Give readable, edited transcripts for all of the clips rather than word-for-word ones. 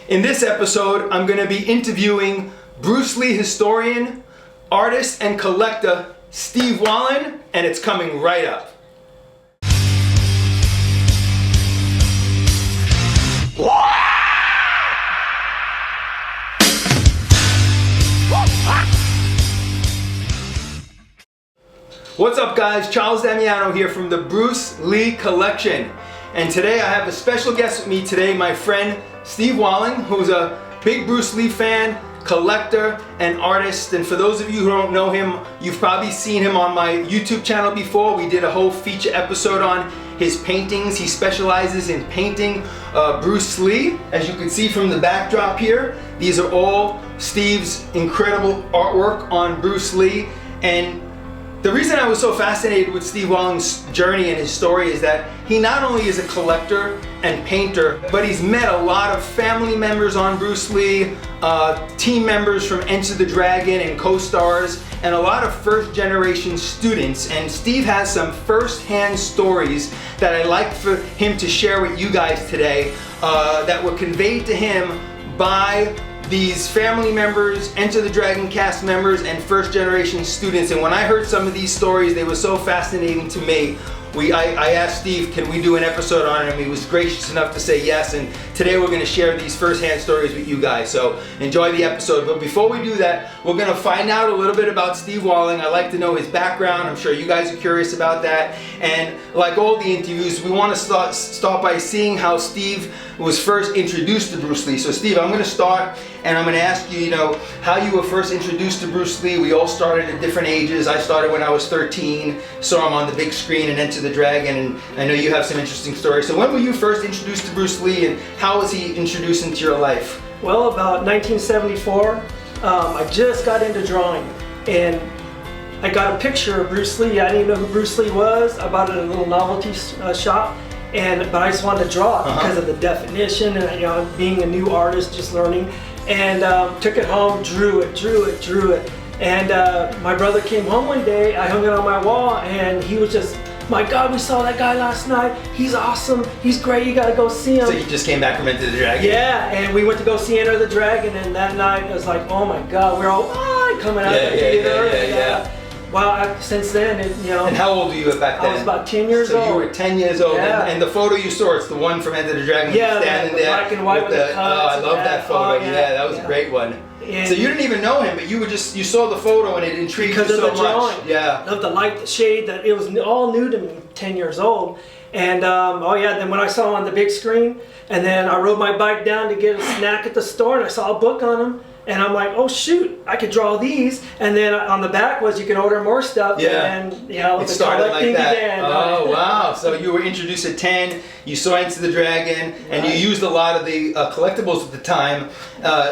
In this episode, I'm going to be interviewing Bruce Lee historian, artist, and collector Steve Wallen, and it's coming right up. What's up, guys? Charles Damiano here from the Bruce Lee Collection. And today I have a special guest with me today, my friend Steve Wallen, who's a big Bruce Lee fan, collector, and artist. And for those of you who don't know him, you've probably seen him on my YouTube channel before. We did a whole feature episode on his paintings. He specializes in painting Bruce Lee. As you can see from the backdrop here, these are all Steve's incredible artwork on Bruce Lee. And the reason I was so fascinated with Steve Wallen's journey and his story is that he not only is a collector and painter, but he's met a lot of family members on Bruce Lee, team members from Enter the Dragon and co-stars, and a lot of first-generation students. And Steve has some first-hand stories that I'd like for him to share with you guys today that were conveyed to him by these family members, Enter the Dragon cast members, and first-generation students. And when I heard some of these stories, they were so fascinating to me. I asked Steve, can we do an episode on him? He was gracious enough to say yes, and today we're going to share these first-hand stories with you guys. So enjoy the episode. But before we do that, we're going to find out a little bit about Steve Wallen. I'd like to know his background. I'm sure you guys are curious about that. And like all the interviews, we want to start by seeing how Steve was first introduced to Bruce Lee. So Steve, I'm going to start, and I'm going to ask you, how you were first introduced to Bruce Lee. We all started at different ages. I started when I was 13, saw him on the big screen and Enter the Dragon, and I know you have some interesting stories. So when were you first introduced to Bruce Lee, and how was he introduced into your life? Well, about 1974, I just got into drawing, and I got a picture of Bruce Lee. I didn't even know who Bruce Lee was. I bought it at a little novelty shop, but I just wanted to draw it because of the definition and being a new artist, just learning. And took it home, drew it. And my brother came home one day, I hung it on my wall, and he was just, my God, we saw that guy last night. He's awesome. He's great. You got to go see him. So you just came back from Enter the Dragon? Yeah, and we went to go see Enter the Dragon, and that night it was like, oh my God, we're all coming out of the theater. Yeah. Well, since then, And how old were you back then? I was about 10 years old. So you were 10 years old, yeah. and the photo you saw, it's the one from Enter the Dragon. Yeah, standing there, black and white with the cuts. Oh, I love that photo. Yeah, that was a great one. And so you didn't even know him, but you saw the photo and it intrigued you so much. Because of the drawing. Yeah. Of the light, the shade, that it was all new to me, 10 years old. And then when I saw him on the big screen, and then I rode my bike down to get a snack at the store, and I saw a book on him, and I'm like, oh shoot, I could draw these. And then on the back was you can order more stuff. Yeah. And it started like that. Began. Oh wow! So you were introduced at 10. You saw Enter the Dragon, and you used a lot of the collectibles at the time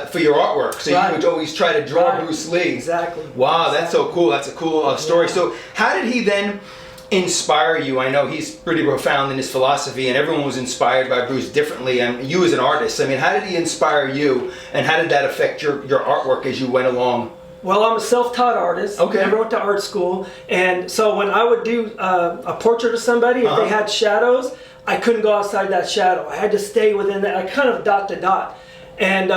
for your artwork. So you would always try to draw Bruce Lee. Exactly. Wow, that's so cool. That's a cool story. Yeah. So how did he then inspire you? I know he's pretty profound in his philosophy, and everyone was inspired by Bruce differently, and you as an artist, I mean, how did he inspire you, and how did that affect your artwork as you went along? Well, I'm a self-taught artist. Okay. Never went to art school, and so when I would do a portrait of somebody, if they had shadows, I couldn't go outside that shadow. I had to stay within that, kind of dot to dot. And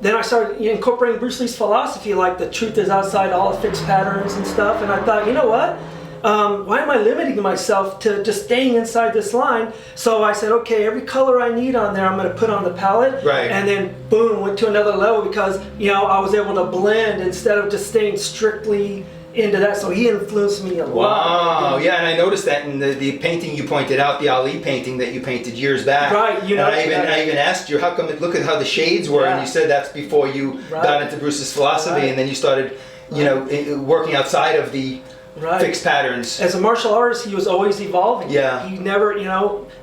then I started incorporating Bruce Lee's philosophy, like the truth is outside all the fixed patterns and stuff, and I thought, you know what? Why am I limiting myself to just staying inside this line? So I said, okay, every color I need on there, I'm going to put on the palette. Right. And then boom, went to another level because, I was able to blend instead of just staying strictly into that. So he influenced me a lot. Wow. Yeah, and I noticed that in the painting you pointed out, the Ali painting that you painted years back. Right. And I even asked you, how come? Look at how the shades were, and you said that's before you got into Bruce's philosophy, and then you started, working outside of the fixed patterns. As a martial artist, he was always evolving. Yeah. He never,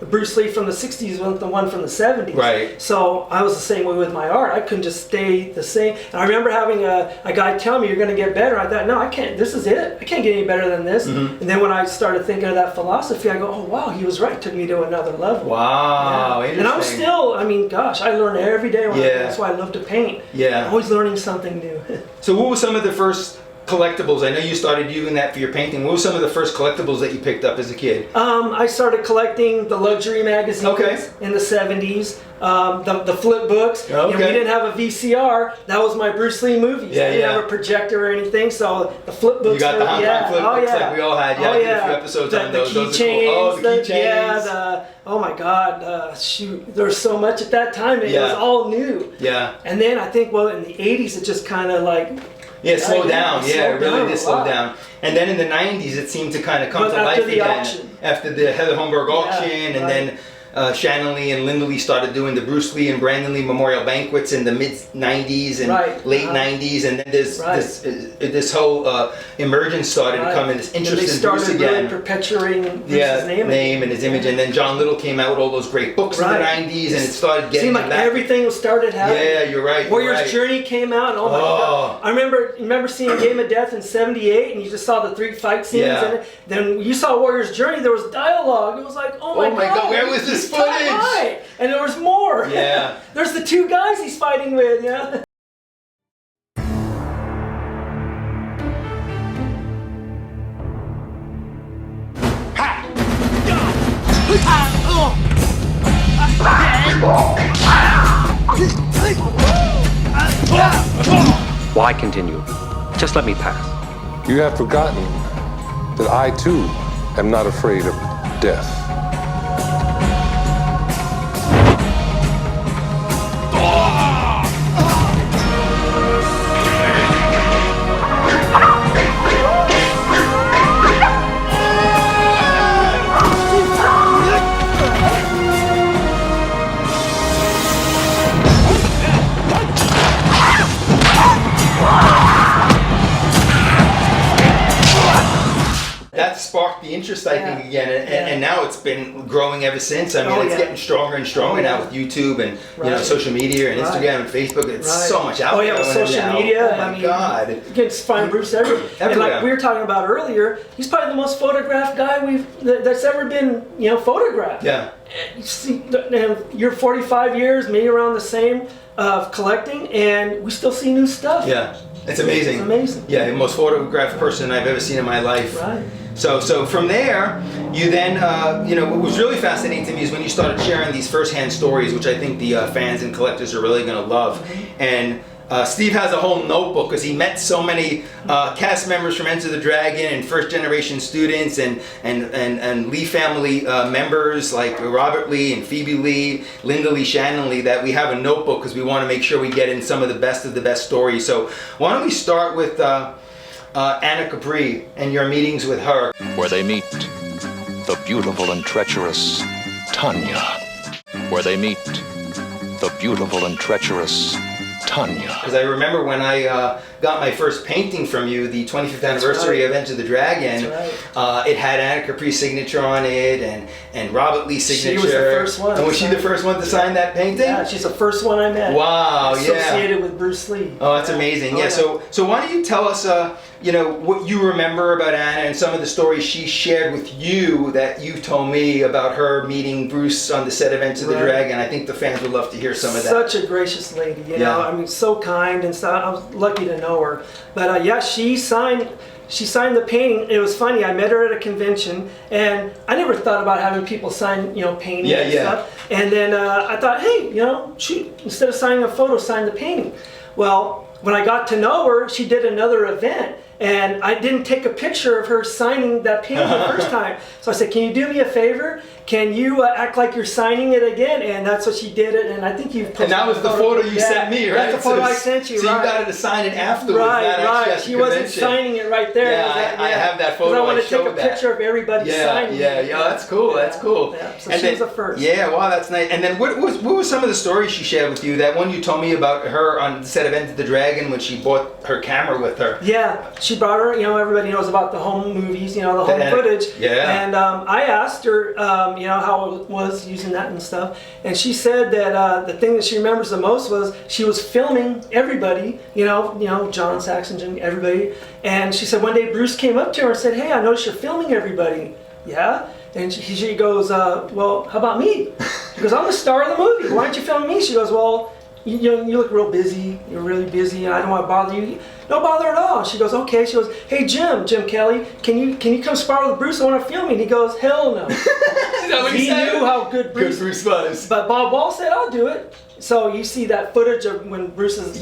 Bruce Lee from the 60s wasn't the one from the 70s. Right. So I was the same way with my art. I couldn't just stay the same. And I remember having a guy tell me, you're going to get better. I thought, no, I can't. This is it. I can't get any better than this. And then when I started thinking of that philosophy, I go, oh, wow, he was right. It took me to another level. Wow. Yeah. And I'm still, gosh, I learn every day. That's why I love to paint. Yeah. Always learning something new. So what were some of the first collectibles? I know you started doing that for your painting. What were some of the first collectibles that you picked up as a kid? I started collecting the luxury magazines in the 70s. the flip books. Okay. We didn't have a VCR. That was my Bruce Lee movies. Yeah, I didn't have a projector or anything, so the flip books. You got the Hong Kong flip books yeah. like we all had. Yeah, I did a few episodes on those. Those are cool. Oh, the keychains. Yeah, oh my God, shoot, there was so much at that time. It was all new. Yeah. And then I think, well, in the 80s, it just kind of like... Yeah, slow down. Yeah, it really did slow down. And then in the 90s, it seemed to kind of come to life again. Auction. After the Heather Holmberg auction, and then Shannon Lee and Linda Lee started doing the Bruce Lee and Brandon Lee memorial banquets in the mid-90s and late 90s. And then this whole emergence started to come in, this interest in Bruce again. They started really perpetuating Bruce's name and his image. And then John Little came out with all those great books in the 90s, and it started getting seemed like everything started happening. Yeah, you're right. Warrior's Journey came out, and oh my God. I remember seeing Game of Death in '78, and you just saw the 3 fight scenes in it. Then you saw Warrior's Journey, there was dialogue. It was like, oh my God, where was this footage? Right. And there was more. Yeah. There's the 2 guys he's fighting with, yeah. Why continue? Just let me pass. You have forgotten that I too am not afraid of death. That sparked the interest, I think, again, and now it's been growing ever since. I mean, it's getting stronger and stronger now with YouTube and you know, social media and Instagram and Facebook. It's so much out there. With social media. Oh my God! You can find Bruce everywhere. And like we were talking about earlier, he's probably the most photographed guy that's ever been photographed. Yeah. You see, you're 45 years, maybe around the same of collecting, and we still see new stuff. Yeah. It's amazing. It's amazing. Yeah, the most photographed person I've ever seen in my life. Right. So from there, you then, what was really fascinating to me is when you started sharing these firsthand stories, which I think the fans and collectors are really going to love. And Steve has a whole notebook because he met so many cast members from Enter the Dragon and first generation students and Lee family members like Robert Lee and Phoebe Lee, Linda Lee, Shannon Lee, that we have a notebook because we want to make sure we get in some of the best stories. So why don't we start with Ahna Capri and your meetings with her. Where they meet the beautiful and treacherous Tanya. Where they meet the beautiful and treacherous Tanya. Because I remember when I got my first painting from you, the 25th anniversary of Enter the Dragon, it had Ahna Capri's signature on it and Robert Lee's signature. She was the first one. And was she the first one to sign that painting? Yeah, she's the first one I met. Wow, associated with Bruce Lee. Oh, that's amazing. So why don't you tell us, what you remember about Ahna and some of the stories she shared with you that you told me about her meeting Bruce on the set of Enter the Dragon. I think the fans would love to hear some of that. Such a gracious lady, you know. I mean, so kind and stuff. I was lucky to know her. But she signed the painting. It was funny. I met her at a convention, and I never thought about having people sign, paintings and stuff. And then I thought, hey, shoot, instead of signing a photo, sign the painting. Well, when I got to know her, she did another event, and I didn't take a picture of her signing that painting the first time. So I said, can you do me a favor? Can you act like you're signing it again? And that's what she did it, and I think you've And that was the photo you sent me, right? That's the photo I sent you, so you got her to sign it afterwards. Right. She wasn't signing it right there. Yeah, I have that photo. I want to take a picture of everybody signing it. Yeah, that's cool. That's cool. Yeah. So she was the first. Yeah, wow, that's nice. And then what were some of the stories she shared with you? That one you told me about her on the set of Enter the Dragon when she brought her camera with her. Yeah, she brought her. Everybody knows about the home movies, the home footage. Yeah. And I asked her, how it was using that and stuff. And she said that the thing that she remembers the most was she was filming everybody, John Saxon, everybody. And she said one day Bruce came up to her and said, hey, I noticed you're filming everybody. Yeah? And she goes, well, how about me? She goes, I'm the star of the movie. Why aren't you filming me? She goes, well, you look real busy. You're really busy, and I don't want to bother you. No bother at all. She goes, okay. She goes, hey Jim Kelly, can you come spar with Bruce? I want to film you. And he goes, hell no. Is that what he said? He knew how good Bruce was. But Bob Wall said, I'll do it. So you see that footage of when Bruce is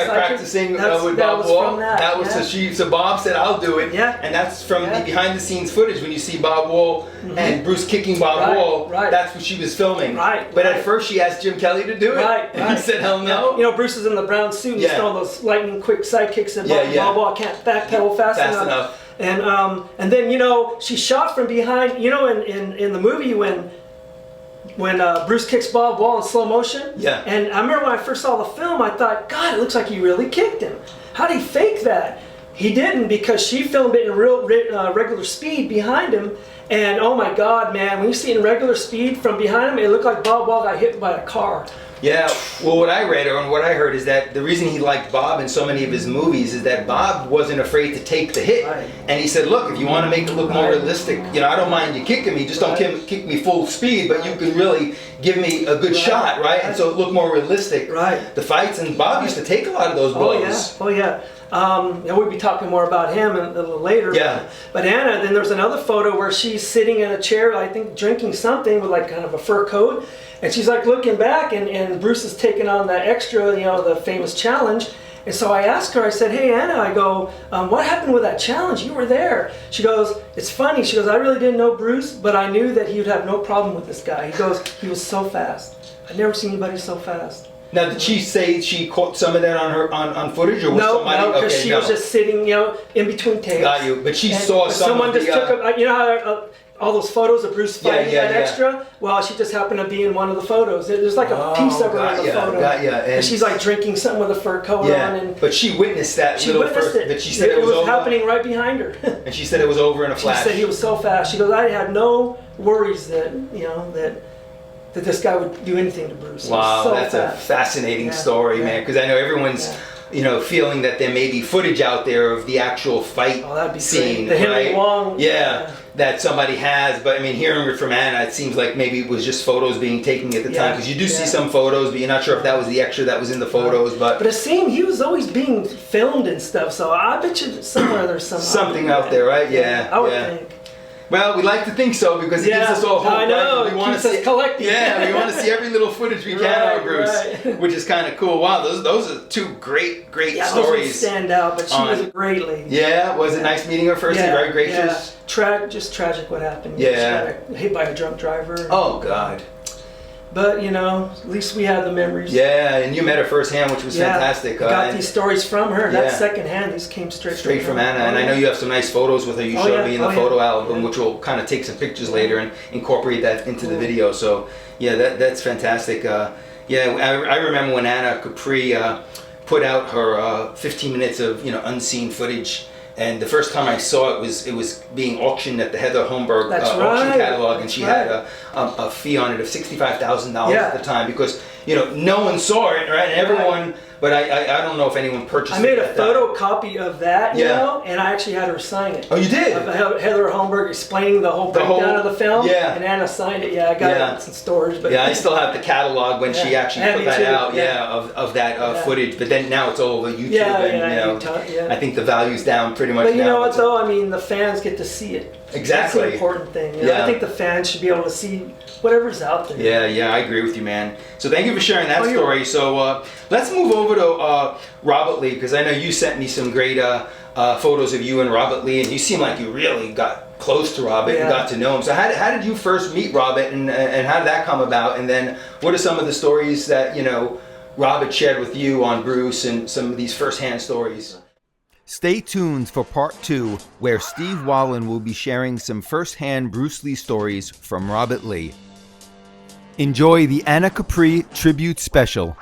practicing with Bob Wall. That was so Bob said, I'll do it. Yeah. And that's from the behind the scenes footage when you see Bob Wall and Bruce kicking Bob Wall. Right. That's what she was filming. Right. But at first she asked Jim Kelly to do it. Right. And he said, hell no. You know, Bruce is in the brown suit and he's throwing those lightning quick side kicks and Bob Wall can't backpedal fast enough. And then, you know, she shot from behind, you know, in the movie when Bruce kicks Bob Wall in slow motion. Yeah. And I remember when I first saw the film, I thought, God, it looks like he really kicked him. How did he fake that? He didn't, because she filmed it in real regular speed behind him. And oh my God, man, when you see it in regular speed from behind him, it looked like Bob Wall got hit by a car. Yeah, well, what I read and what I heard is that the reason he liked Bob in so many of his movies is that Bob wasn't afraid to take the hit. Right. And he said, look, if you want to make it look more realistic, you know, I don't mind you kicking me, just don't kick me full speed, but you can really give me a good shot, right? And so it looked more realistic. Right. The fights, and Bob used to take a lot of those blows. Oh yeah. And we'll be talking more about him a little later. Yeah. But Ahna, then there's another photo where she's sitting in a chair, I think drinking something with like kind of a fur coat. And she's like looking back, and Bruce is taking on that extra, you know, the famous challenge. And so I asked her, I said, hey Ahna, I go, what happened with that challenge? You were there. She goes, it's funny. She goes, I really didn't know Bruce, but I knew that he would have no problem with this guy. He goes, he was so fast. I've never seen anybody so fast. Now, did she say she caught some of that on footage, or was somebody? No, because she was just sitting, you know, in between takes. Got you, but she saw someone just took a, you know how all those photos of Bruce fighting that extra? Well, she just happened to be in one of the photos. There's like a piece of her in the photo. And she's like drinking something with a fur coat on. And but she witnessed that but she said it was happening right behind her. And she said it was over in a flash. She said he was so fast. She goes, I had no worries that, you know, that this guy would do anything to Bruce. Wow, so that's fast. a fascinating story, man, because I know everyone's you know, feeling that there may be footage out there of the actual fight scene, the Henry Wong. That somebody has. But I mean, hearing it from Ahna, it seems like maybe it was just photos being taken at the time, because you do see some photos, but you're not sure if that was the extra that was in the photos. But it seemed he was always being filmed and stuff, so I bet you somewhere there's something out there, right? I would think. Well, we like to think so, because it gives us all hope. I know. Right? We want to see collecting. Yeah, we want to see every little footage we can of Bruce, which is kind of cool. Wow, those are two great stories. Those stand out, but she was a great lady. Yeah, was it nice meeting her first? Very gracious. Just tragic what happened. Yeah. She got hit by a drunk driver. Oh God. But, you know, at least we have the memories. Yeah, and you met her firsthand, which was fantastic. I got these stories from her. That's secondhand. These came straight from Ahna. And I know you have some nice photos with her. You showed me in the photo album, which we'll kind of take some pictures later and incorporate that into the video. So, yeah, that's fantastic. I remember when Ahna Capri put out her 15 minutes of, you know, unseen footage. And the first time I saw it was being auctioned at the Heather Holmberg auction catalog, and she had a fee on it of $65,000 at the time, because, you know, no one saw it, right? And everyone, but I don't know if anyone purchased it. I made a photocopy of that, you know, and I actually had her sign it. Oh, you did? Heather Holmberg explaining the whole breakdown of the film, and Ahna signed it. I got it in storage. But I still have the catalog when she actually put that out, of that footage. But then now it's all over YouTube, and you know, I think the value's down pretty much. But you know what though? I mean, the fans get to see it. Exactly. That's the important thing. You know? I think the fans should be able to see whatever's out there. Yeah, I agree with you, man. So thank you for sharing that story. So let's move over to Robert Lee, because I know you sent me some great photos of you and Robert Lee, and you seem like you really got close to Robert and got to know him. So how did you first meet Robert, and how did that come about? And then what are some of the stories that, you know, Robert shared with you on Bruce, and some of these first-hand stories? Stay tuned for part 2, where Steve Wallen will be sharing some first-hand Bruce Lee stories from Robert Lee. Enjoy the Ahna Capri Tribute Special.